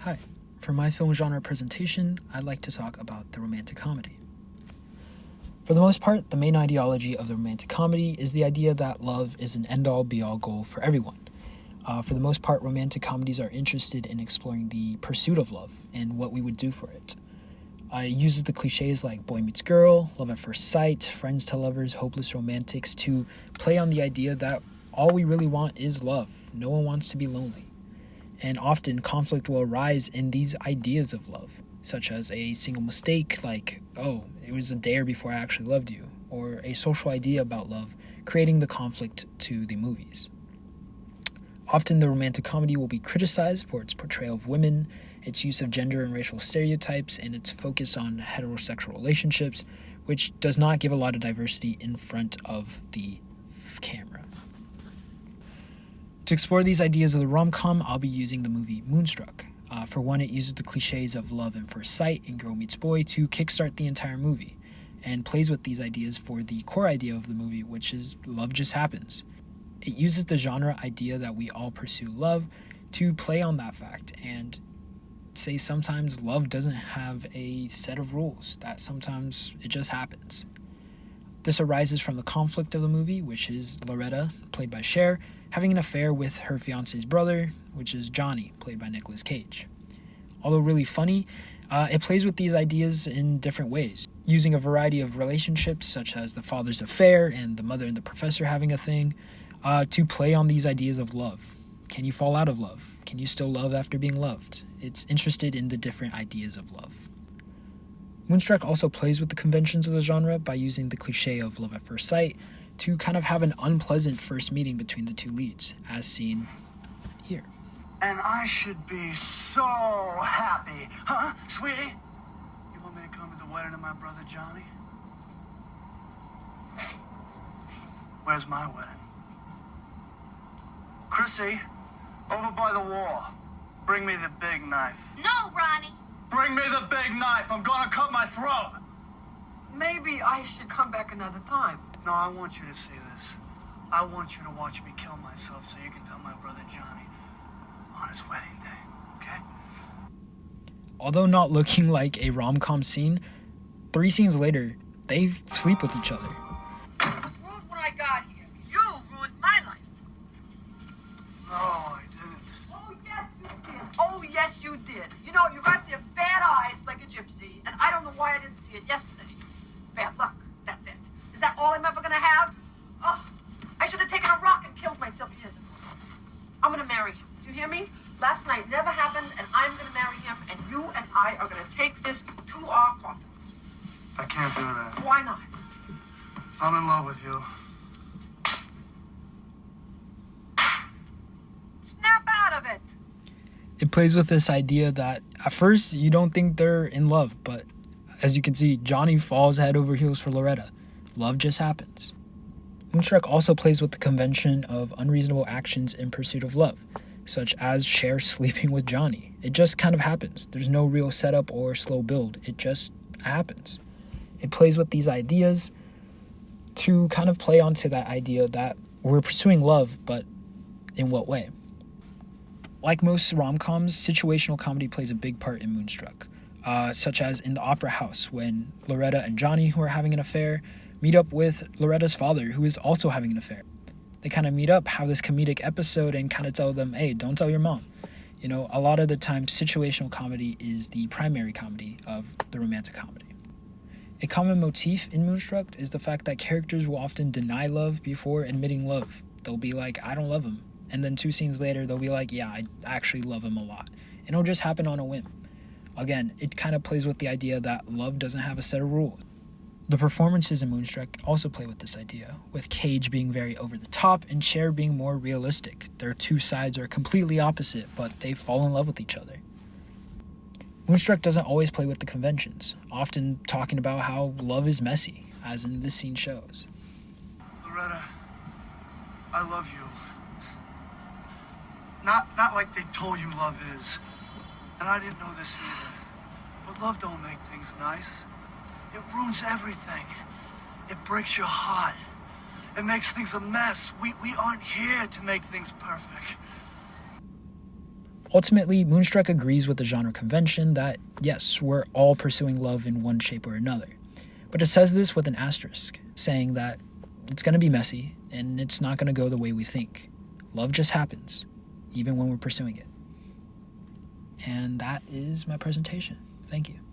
Hi. For my film genre presentation, I'd like to talk about the romantic comedy. For the most part, the main ideology of the romantic comedy is the idea that love is an end-all, be-all goal for everyone. For the most part, romantic comedies are interested in exploring the pursuit of love and what we would do for it. It uses the cliches like boy meets girl, love at first sight, friends to lovers, hopeless romantics to play on the idea that all we really want is love. No one wants to be lonely. And often conflict will arise in these ideas of love, such as a single mistake like, oh, it was a dare before I actually loved you, or a social idea about love, creating the conflict to the movies. Often the romantic comedy will be criticized for its portrayal of women, its use of gender and racial stereotypes, and its focus on heterosexual relationships, which does not give a lot of diversity in front of the camera. To explore these ideas of the rom-com, I'll be using the movie Moonstruck. For one, it uses the cliches of love at first sight and girl meets boy to kickstart the entire movie, and plays with these ideas for the core idea of the movie, which is love just happens. It uses the genre idea that we all pursue love to play on that fact and say sometimes love doesn't have a set of rules, that sometimes it just happens. This arises from the conflict of the movie, which is Loretta, played by Cher, having an affair with her fiance's brother, which is Johnny, played by Nicolas Cage. Although really funny, it plays with these ideas in different ways, using a variety of relationships such as the father's affair and the mother and the professor having a thing, to play on these ideas of love. Can you fall out of love? Can you still love after being loved? It's interested in the different ideas of love. Moonstruck also plays with the conventions of the genre by using the cliche of love at first sight to kind of have an unpleasant first meeting between the two leads, as seen here. And I should be so happy, huh, sweetie? You want me to come to the wedding of my brother Johnny? Where's my wedding? Chrissy, over by the wall. Bring me the big knife. No, Ronnie. Bring me the big knife. I'm gonna cut my throat. Maybe I should come back another time. No, I want you to see this. I want you to watch me kill myself so you can tell my brother Johnny on his wedding day, okay? Although not looking like a rom-com scene, 3 scenes later, they sleep with each other. It was rude when I got here. You ruined my life. No, I didn't. Oh, yes, you did. Oh, yes, you did. You know, you got the bad eyes like a gypsy, and I don't know why I didn't see it yesterday. Bad luck. That's it. Is that all I'm ever going to have? Oh, I should have taken a rock and killed myself years ago. I'm going to marry him. Do you hear me? Last night never happened, and I'm going to marry him, and you and I are going to take this to our coffins. I can't do that. Why not? I'm in love with you. Snap out of it. It plays with this idea that at first you don't think they're in love, but as you can see, Johnny falls head over heels for Loretta. Love just happens. Moonstruck also plays with the convention of unreasonable actions in pursuit of love, such as Cher sleeping with Johnny. It just kind of happens. There's no real setup or slow build. It just happens. It plays with these ideas to kind of play onto that idea that we're pursuing love, but in what way? Like most rom-coms, situational comedy plays a big part in Moonstruck, such as in the Opera House when Loretta and Johnny, who are having an affair, meet up with Loretta's father, who is also having an affair. They kind of meet up, have this comedic episode, and kind of tell them, hey, don't tell your mom. You know, a lot of the time, situational comedy is the primary comedy of the romantic comedy. A common motif in Moonstruck is the fact that characters will often deny love before admitting love. They'll be like, I don't love him. And then 2 scenes later, they'll be like, yeah, I actually love him a lot. And it'll just happen on a whim. Again, it kind of plays with the idea that love doesn't have a set of rules. The performances in Moonstruck also play with this idea, with Cage being very over the top and Cher being more realistic. Their 2 sides are completely opposite, but they fall in love with each other. Moonstruck doesn't always play with the conventions, often talking about how love is messy, as in this scene shows. Loretta, I love you. Not like they told you love is. And I didn't know this either. But love don't make things nice. It ruins everything. It breaks your heart. It makes things a mess. We aren't here to make things perfect. Ultimately, Moonstruck agrees with the genre convention that, yes, we're all pursuing love in one shape or another. But it says this with an asterisk, saying that it's going to be messy and it's not going to go the way we think. Love just happens, even when we're pursuing it. And that is my presentation. Thank you.